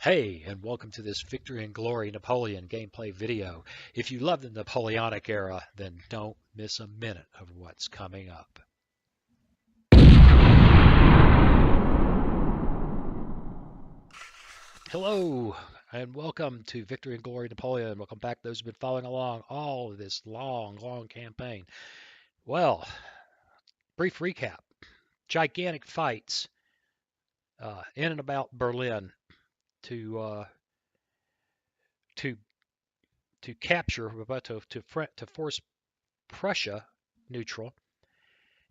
Hey, and welcome to this Victory and Glory Napoleon gameplay video. If you love the Napoleonic era, then don't miss a minute of what's coming up. Hello, and welcome to Victory and Glory Napoleon. Welcome back those who've been following along all of this long campaign. Well, brief recap. Gigantic fights in and about Berlin to uh, to to capture, to force Prussia neutral.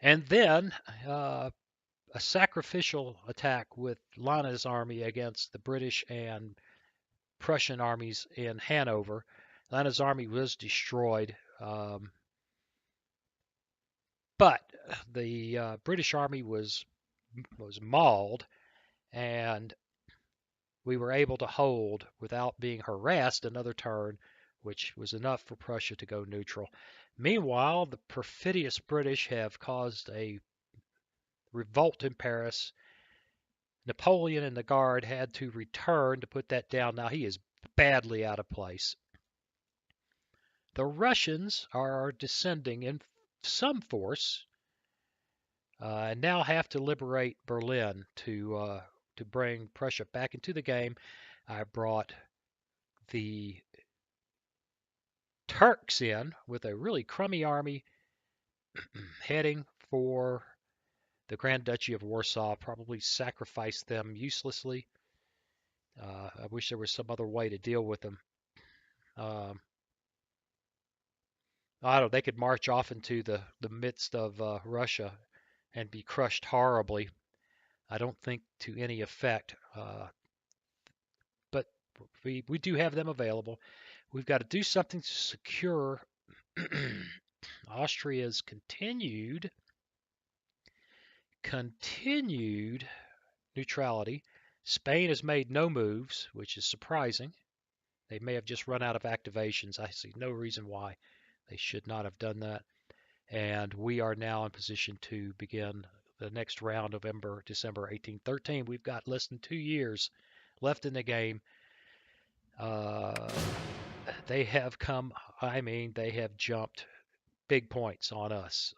And then a sacrificial attack with Lana's army against the British and Prussian armies in Hanover. Lana's army was destroyed, but the British army was mauled, and we were able to hold without being harassed another turn, which was enough for Prussia to go neutral. Meanwhile, the perfidious British have caused a revolt in Paris. Napoleon and the Guard had to return to put that down. Now he is badly out of place. The Russians are descending in some force and now have to liberate Berlin to bring Prussia back into the game. I brought the Turks in with a really crummy army heading for the Grand Duchy of Warsaw. Probably sacrificed them uselessly. I wish there was some other way to deal with them. I don't know, they could march off into the midst of Russia and be crushed horribly. I don't think to any effect, but we do have them available. We've got to do something to secure Austria's continued neutrality. Spain has made no moves, which is surprising. They may have just run out of activations. I see no reason why they should not have done that. And we are now in position to begin the next round, December 1813. We've got less than 2 years left in the game. They have they have jumped big points on us.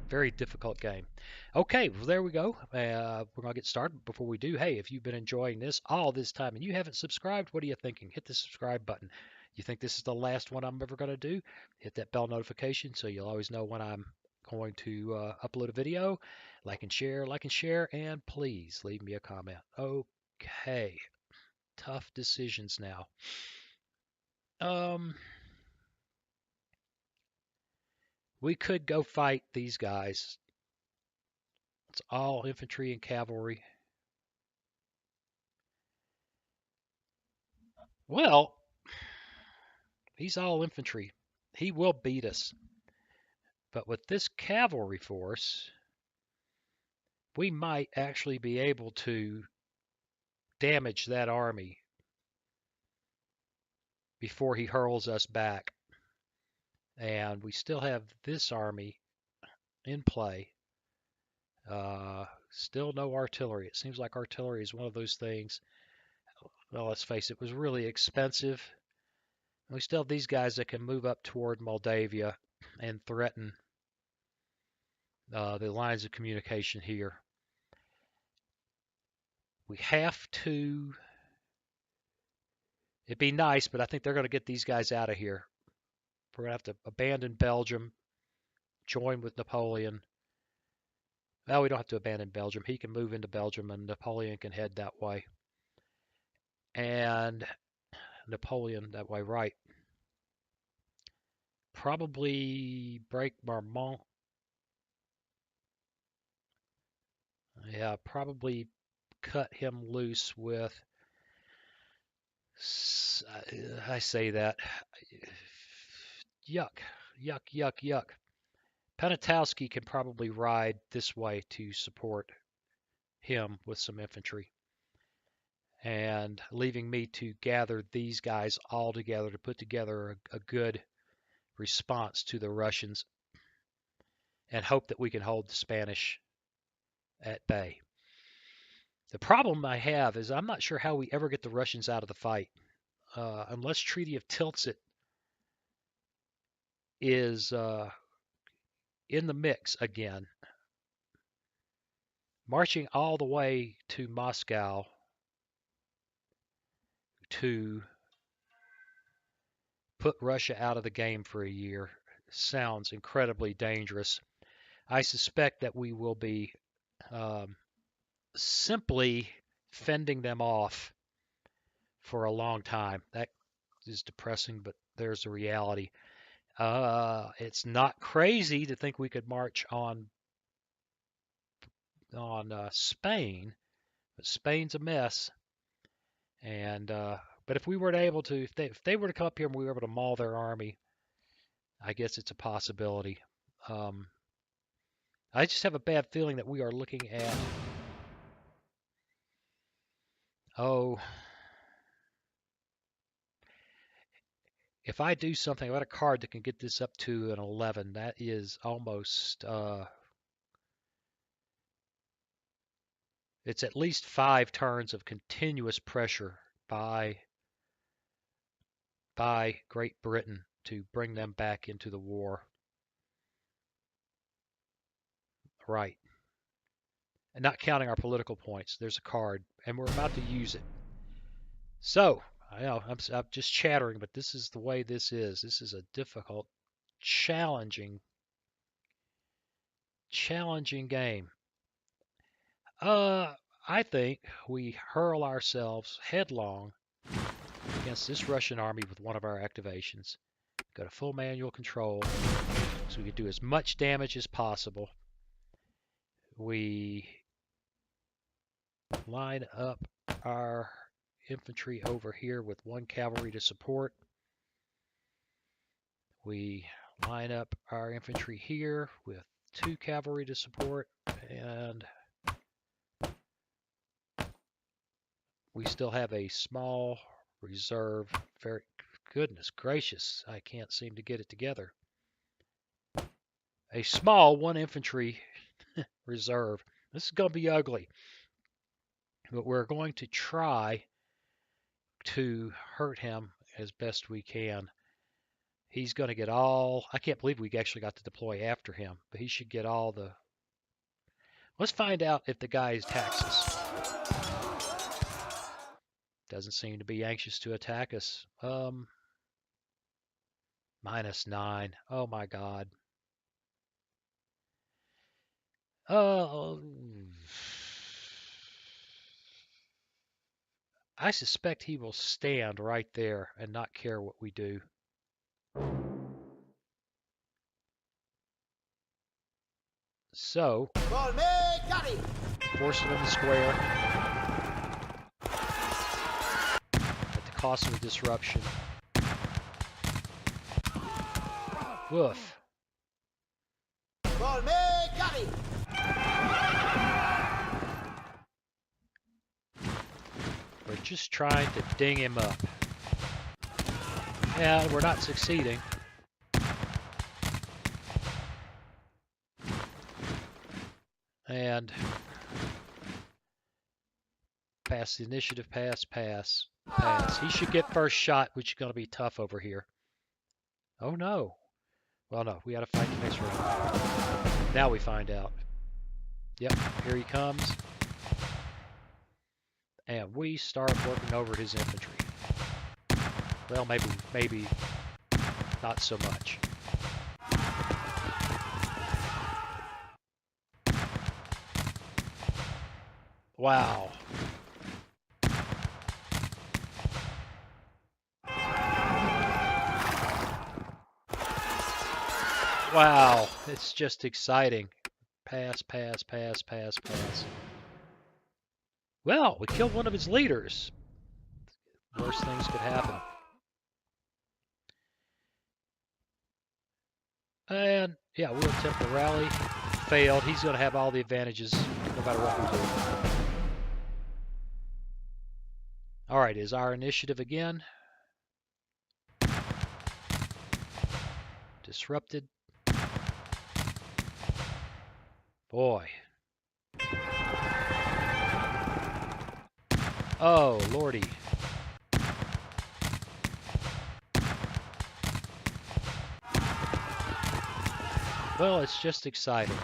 Very difficult game. Okay, well, there we go. We're going to get started. Before we do, hey, if you've been enjoying this all this time and you haven't subscribed, what are you thinking? Hit the subscribe button. You think this is the last one I'm ever going to do? Hit that bell notification so you'll always know when I'm going to upload a video. Like and share, and please leave me a comment. Okay, tough decisions now. We could go fight these guys. It's all infantry and cavalry. Well, he's all infantry. He will beat us. But with this cavalry force, we might actually be able to damage that army before he hurls us back. And we still have this army in play. Still no artillery. It seems like artillery is one of those things. Well, let's face it, was really expensive. We still have these guys that can move up toward Moldavia and threaten the lines of communication here. We have to. It'd be nice, but I think they're going to get these guys out of here. We're going to have to abandon Belgium, join with Napoleon. Well, we don't have to abandon Belgium. He can move into Belgium, and Napoleon can head that way. And Napoleon that way, right. Probably break Marmont. Yeah, probably cut him loose with. I say that. Yuck. Poniatowski can probably ride this way to support him with some infantry. And leaving me to gather these guys all together to put together a good response to the Russians and hope that we can hold the Spanish at bay. The problem I have is I'm not sure how we ever get the Russians out of the fight, unless Treaty of Tilsit is in the mix again. Marching all the way to Moscow to put Russia out of the game for a year sounds incredibly dangerous. I suspect that we will be simply fending them off for a long time. That is depressing, but there's the reality. It's not crazy to think we could march on Spain, but Spain's a mess. And but if we were able to, if they were to come up here and we were able to maul their army, I guess it's a possibility. I just have a bad feeling that we are looking at, oh, if I do something, I've got a card that can get this up to an 11. That is almost, it's at least 5 turns of continuous pressure by Great Britain to bring them back into the war. Right. And not counting our political points. There's a card, and we're about to use it. So, I know I'm just chattering, but this is the way this is. This is a difficult, challenging game. I think we hurl ourselves headlong against this Russian army with one of our activations. Go to full manual control so we can do as much damage as possible. We line up our infantry over here with 1 cavalry to support. We line up our infantry here with 2 cavalry to support, and we still have a small reserve. Very goodness gracious, I can't seem to get it together. A small 1 infantry reserve. This is going to be ugly, but we're going to try to hurt him as best we can. He's going to get all, I can't believe we actually got to deploy after him, but he should get all the, let's find out if the guy attacks us. Doesn't seem to be anxious to attack us. -9. Oh my God. I suspect he will stand right there and not care what we do. So, force him in the square at the cost of a disruption. Woof. We're just trying to ding him up. And we're not succeeding. And pass the initiative, pass. He should get first shot, which is going to be tough over here. Oh no. Well, no, we got to fight the next round. Now we find out. Yep, here he comes. And we start working over his infantry. Well, maybe not so much. Wow. Wow, it's just exciting. Pass. Well, we killed one of his leaders. Worst things could happen. And yeah, we'll attempt the rally. Failed. He's going to have all the advantages no matter what we do. All right, is our initiative again. Disrupted. Boy. Oh, lordy. Well, it's just exciting.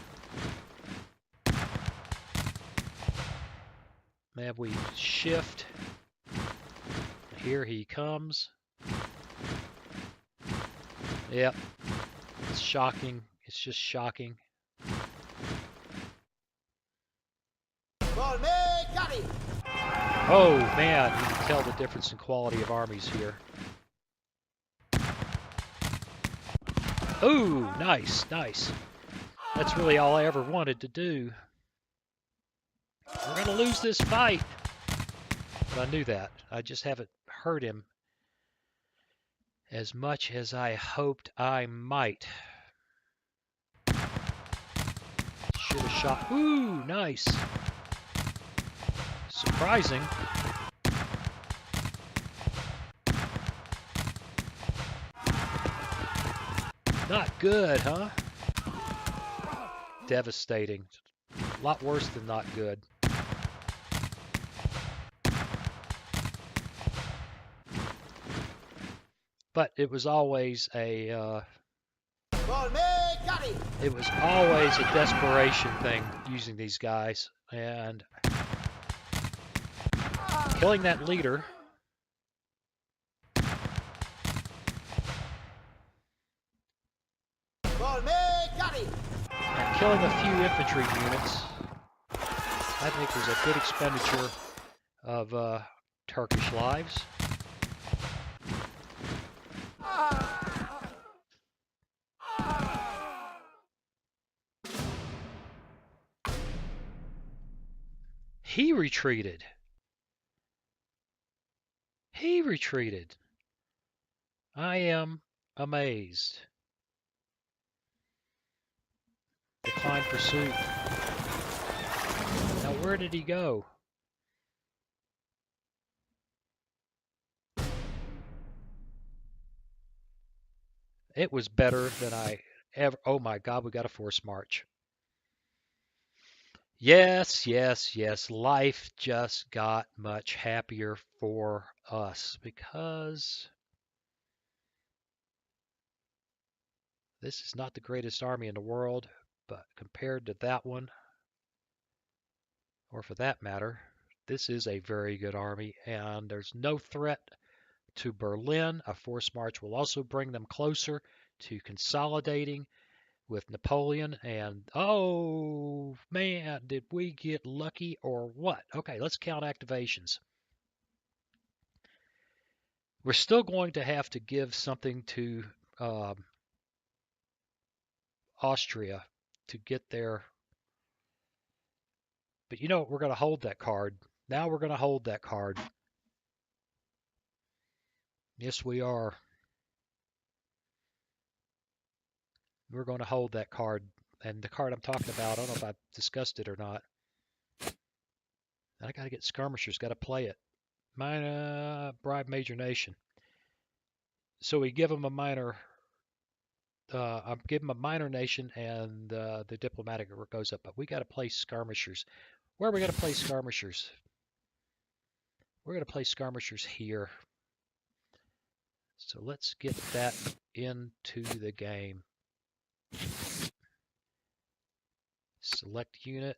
Man, we shift. Here he comes. Yep. It's shocking. It's just shocking. Oh, man, you can tell the difference in quality of armies here. Ooh, nice, nice. That's really all I ever wanted to do. We're going to lose this fight. But I knew that. I just haven't hurt him as much as I hoped I might. Should have shot. Ooh, nice. Surprising. Not good, huh? Devastating. A lot worse than not good. But it was always a desperation thing using these guys, and killing that leader. And killing a few infantry units, I think, was a good expenditure of Turkish lives. He retreated. He retreated. I am amazed. Decline pursuit. Now, where did he go? It was better than I ever. Oh my God, we got a forced march. Yes, yes, yes. Life just got much happier for us because this is not the greatest army in the world, but compared to that one, or for that matter, this is a very good army, and there's no threat to Berlin. A forced march will also bring them closer to consolidating with Napoleon. And oh man, did we get lucky or what? Okay, let's count activations. We're still going to have to give something to Austria to get there. But you know what? We're going to hold that card. Now we're going to hold that card. Yes, we are. We're going to hold that card. And the card I'm talking about, I don't know if I've discussed it or not. I got to get skirmishers, got to play it. Bribe major nation. So we give them a minor. I give them a minor nation, and the diplomatic goes up. But we got to play skirmishers. Where are we going to play skirmishers? We're going to play skirmishers here. So let's get that into the game. Select unit.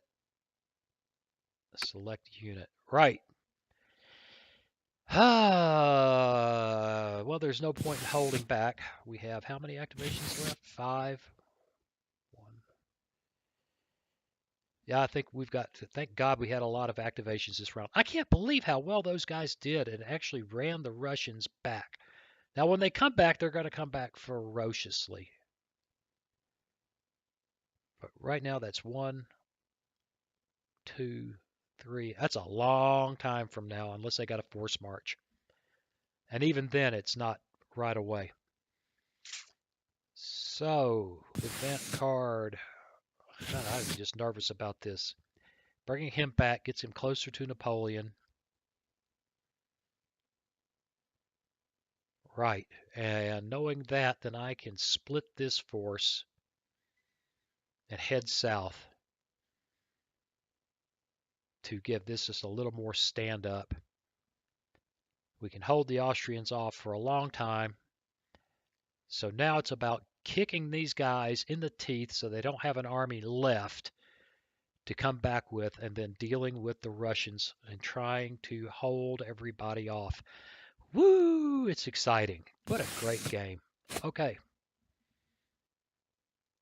Select unit. Right. Well, there's no point in holding back. We have how many activations left? 5. 1. Yeah, I think we've got to thank God we had a lot of activations this round. I can't believe how well those guys did and actually ran the Russians back. Now, when they come back, they're going to come back ferociously. But right now, that's 1, 2, 3. That's a long time from now, unless they got a forced march. And even then, it's not right away. So, event card. I'm just nervous about this. Bringing him back gets him closer to Napoleon. Right. And knowing that, then I can split this force and head south to give this just a little more stand up. We can hold the Austrians off for a long time. So now it's about kicking these guys in the teeth so they don't have an army left to come back with, and then dealing with the Russians and trying to hold everybody off. Woo! It's exciting. What a great game. Okay.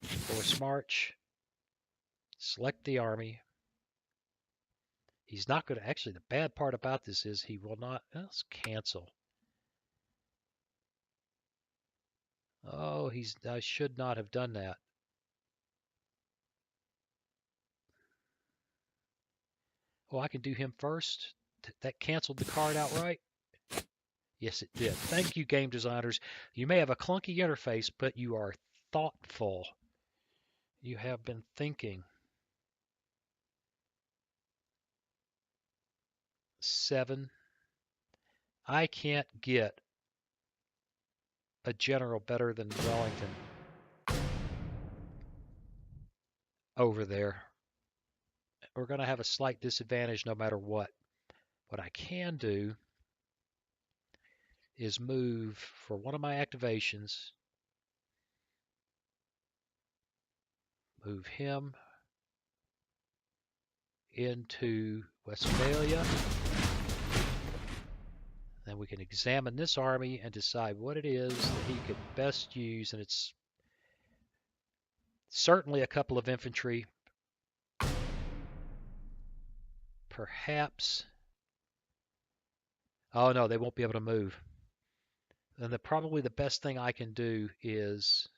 Force march. Select the army. He's not going to, actually, the bad part about this is he will not, let's cancel. Oh, I should not have done that. Oh, I can do him first. That canceled the card outright. Yes, it did. Thank you, game designers. You may have a clunky interface, but you are thoughtful. You have been thinking. 7. I can't get a general better than Wellington over there. We're going to have a slight disadvantage no matter what. What I can do is move for one of my activations, move him into Westphalia. Then we can examine this army and decide what it is that he could best use, and it's certainly a couple of infantry, perhaps. Oh no, they won't be able to move. And probably the best thing I can do is,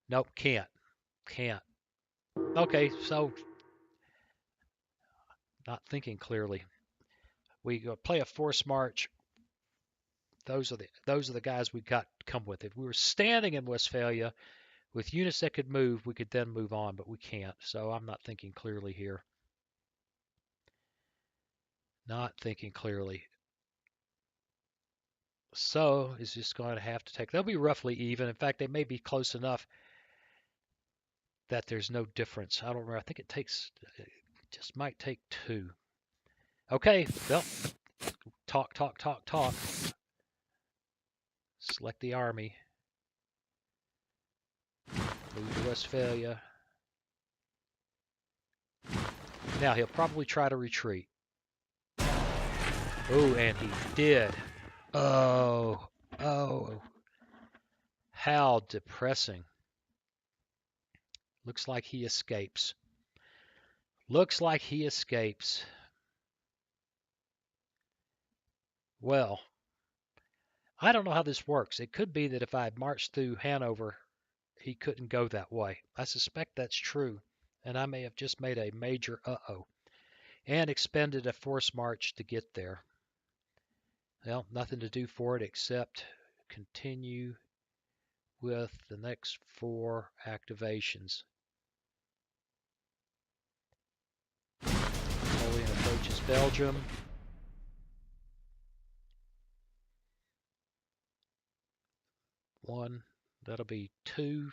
nope, can't. Okay, so not thinking clearly. We go play a force march. Those are the guys we got to come with. If we were standing in Westphalia with units that could move, we could then move on, but we can't. So I'm not thinking clearly here. Not thinking clearly. So is just going to have to take. They'll be roughly even. In fact, they may be close enough that there's no difference. I don't remember. I think it just might take 2. Okay, well, talk. Select the army. Move to Westphalia. Now he'll probably try to retreat. Oh, and he did. Oh, how depressing. Looks like he escapes. Well, I don't know how this works. It could be that if I had marched through Hanover, he couldn't go that way. I suspect that's true, and I may have just made a major uh-oh and expended a force march to get there. Well, nothing to do for it except continue with the next 4 activations. Napoleon approaches Belgium. One, that'll be 2,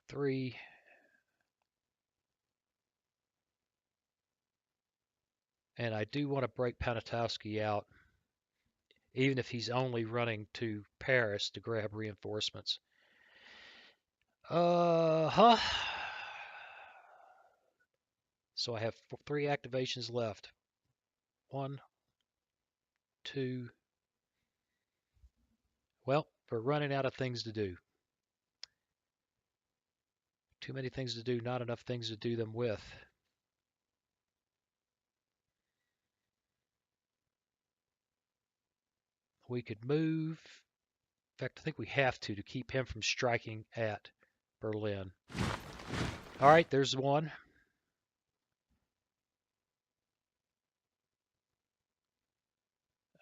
3, and I do want to break Poniatowski out, even if he's only running to Paris to grab reinforcements. So I have 3 activations left. 1, 2. Well, we're running out of things to do. Too many things to do, not enough things to do them with. We could move. In fact, I think we have to keep him from striking at Berlin. All right, there's one.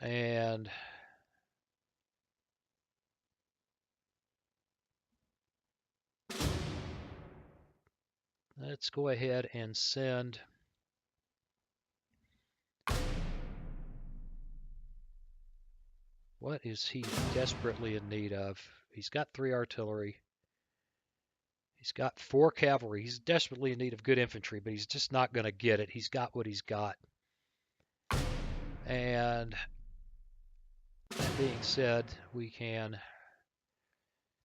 And let's go ahead and send what is he desperately in need of? He's got 3 artillery. He's got 4 cavalry. He's desperately in need of good infantry, but he's just not going to get it. He's got what he's got. And that being said, we can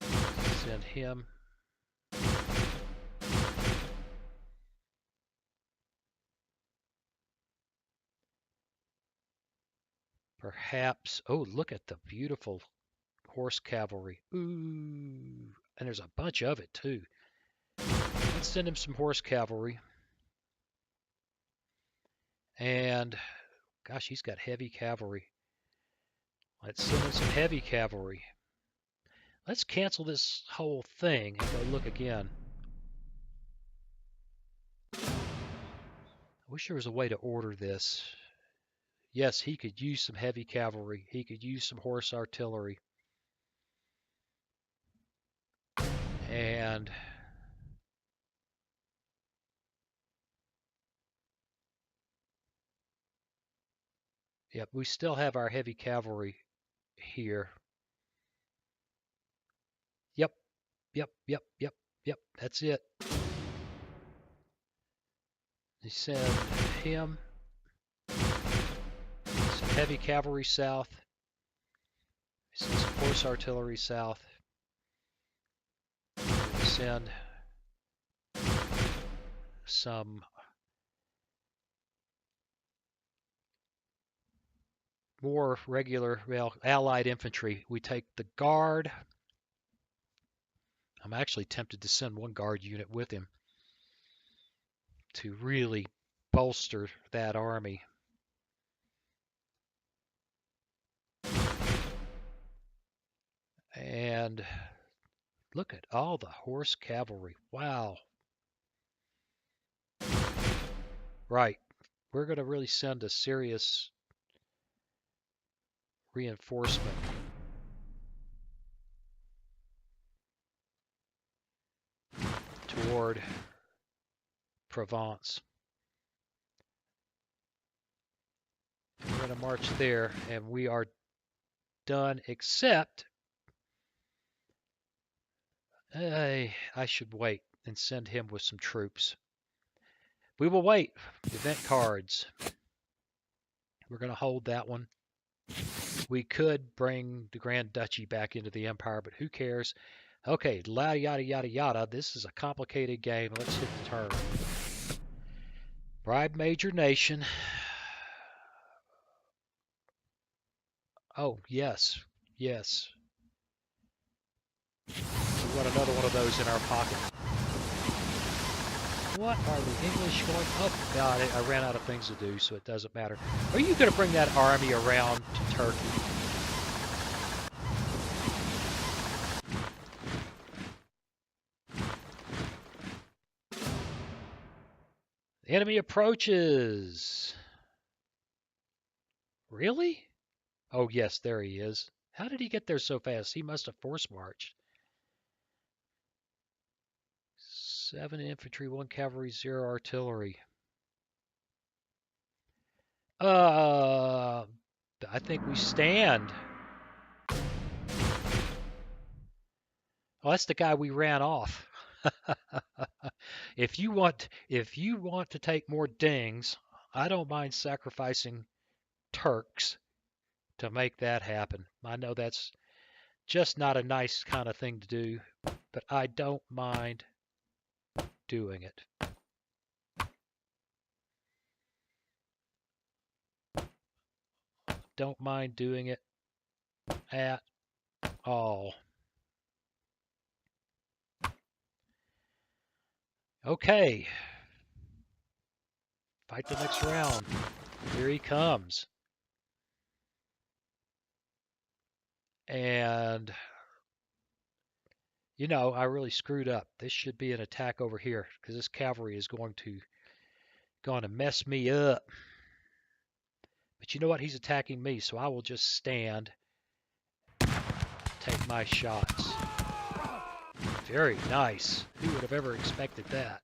send him. Perhaps, oh, look at the beautiful horse cavalry. Ooh, and there's a bunch of it too. Let's send him some horse cavalry. And, gosh, he's got heavy cavalry. Let's send him some heavy cavalry. Let's cancel this whole thing and go look again. I wish there was a way to order this. Yes, he could use some heavy cavalry. He could use some horse artillery. And yep, we still have our heavy cavalry here. Yep, yep, yep, yep, yep, that's it. They send him some heavy cavalry south. They send some horse artillery south. They send some more regular, well, allied infantry. We take the guard. I'm actually tempted to send one guard unit with him to really bolster that army. And look at all the horse cavalry. Wow. Right. We're going to really send a serious reinforcement toward Provence. We're going to march there, and we are done, except I should wait and send him with some troops. We will wait. Event cards. We're going to hold that one. We could bring the Grand Duchy back into the Empire, but who cares? Okay, yada, yada, yada, yada. This is a complicated game. Let's hit the turn. Bribe major nation. Oh, yes. Yes. We want another one of those in our pocket. What are the English going? Oh, God, I ran out of things to do, so it doesn't matter. Are you going to bring that army around to Turkey? The enemy approaches. Really? Oh, yes, there he is. How did he get there so fast? He must have force marched. 7 infantry, 1 cavalry, 0 artillery. I think we stand. Oh, that's the guy we ran off. If you want to take more dings, I don't mind sacrificing Turks to make that happen. I know that's just not a nice kind of thing to do, but I don't mind doing it. Don't mind doing it at all. Okay. Fight the next round. Here he comes. And, you know, I really screwed up. This should be an attack over here because this cavalry is going to mess me up. But you know what? He's attacking me, so I will just stand, take my shots. Very nice. Who would have ever expected that?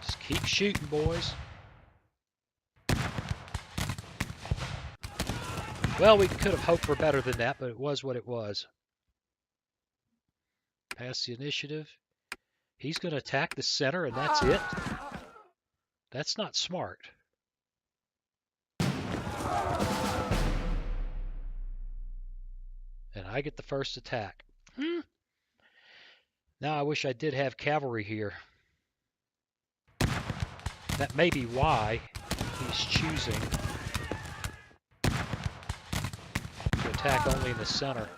Just keep shooting, boys. Well, we could have hoped for better than that, but it was what it was. Pass the initiative. He's going to attack the center, and that's it? That's not smart. And I get the first attack. Now I wish I did have cavalry here. That may be why he's choosing to attack only in the center.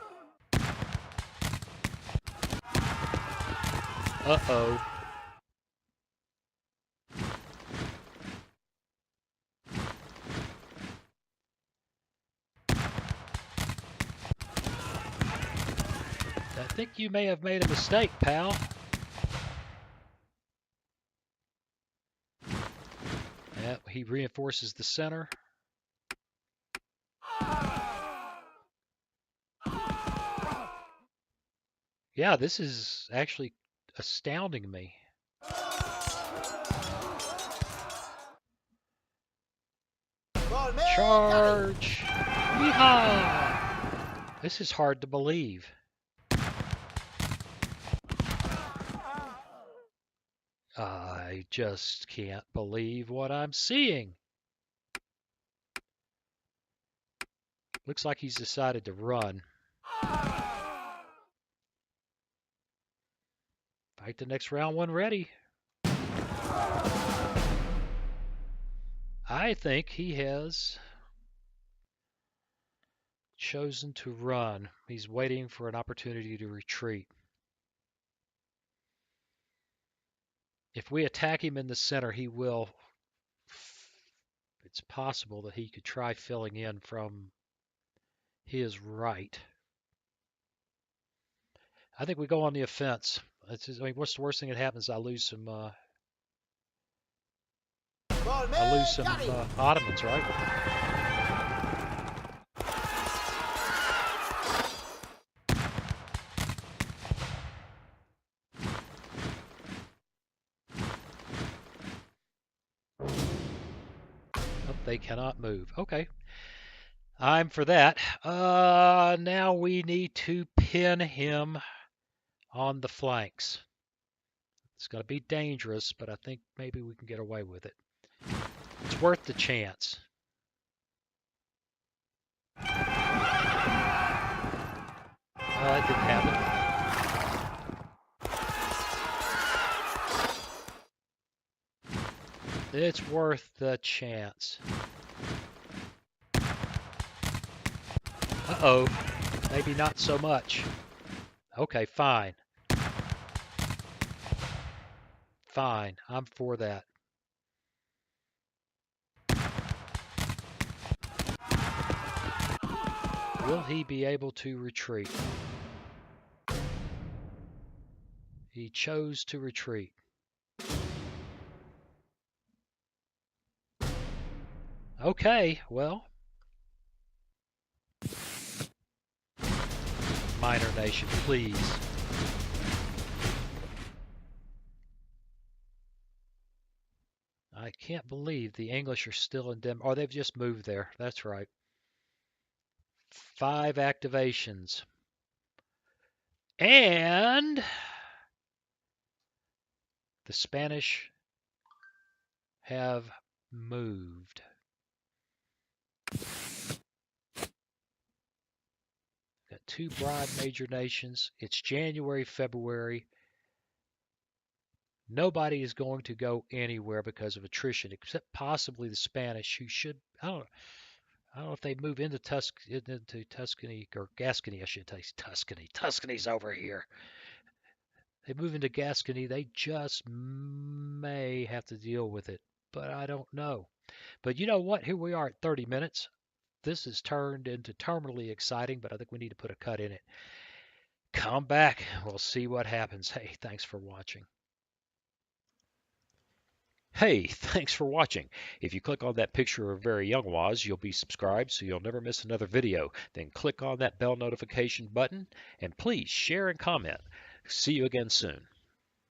Uh-oh. I think you may have made a mistake, pal. Yeah, he reinforces the center. Yeah, this is actually astounding me. Charge! Yeehaw! This is hard to believe. I just can't believe what I'm seeing. Looks like he's decided to run. Fight the next round when ready. I think he has chosen to run. He's waiting for an opportunity to retreat. If we attack him in the center, he will. It's possible that he could try filling in from his right. I think we go on the offense. I mean, what's the worst thing that happens? I lose some. Ottomans, right? Oh, they cannot move. Okay. I'm for that. Now we need to pin him on the flanks. It's going to be dangerous, but I think maybe we can get away with it. It's worth the chance. It didn't happen. It's worth the chance. Uh-oh. Maybe not so much. Okay, fine. Fine. I'm for that. Will he be able to retreat? He chose to retreat. Okay, well. Minor nation, please. I can't believe the English are still in Denmark. Oh, they've just moved there. That's right. 5 activations. And the Spanish have moved. Got 2 broad major nations. It's January, February. Nobody is going to go anywhere because of attrition, except possibly the Spanish, who should, I don't know if they move into Tuscany, or Gascony, I should say. Tuscany. Tuscany's over here. They move into Gascony, they just may have to deal with it, but I don't know. But you know what? Here we are at 30 minutes. This has turned into terminally exciting, but I think we need to put a cut in it. Come back. We'll see what happens. Hey, thanks for watching. Hey, thanks for watching. If you click on that picture of Very Young Waz, you'll be subscribed so you'll never miss another video. Then click on that bell notification button, and please share and comment. See you again soon.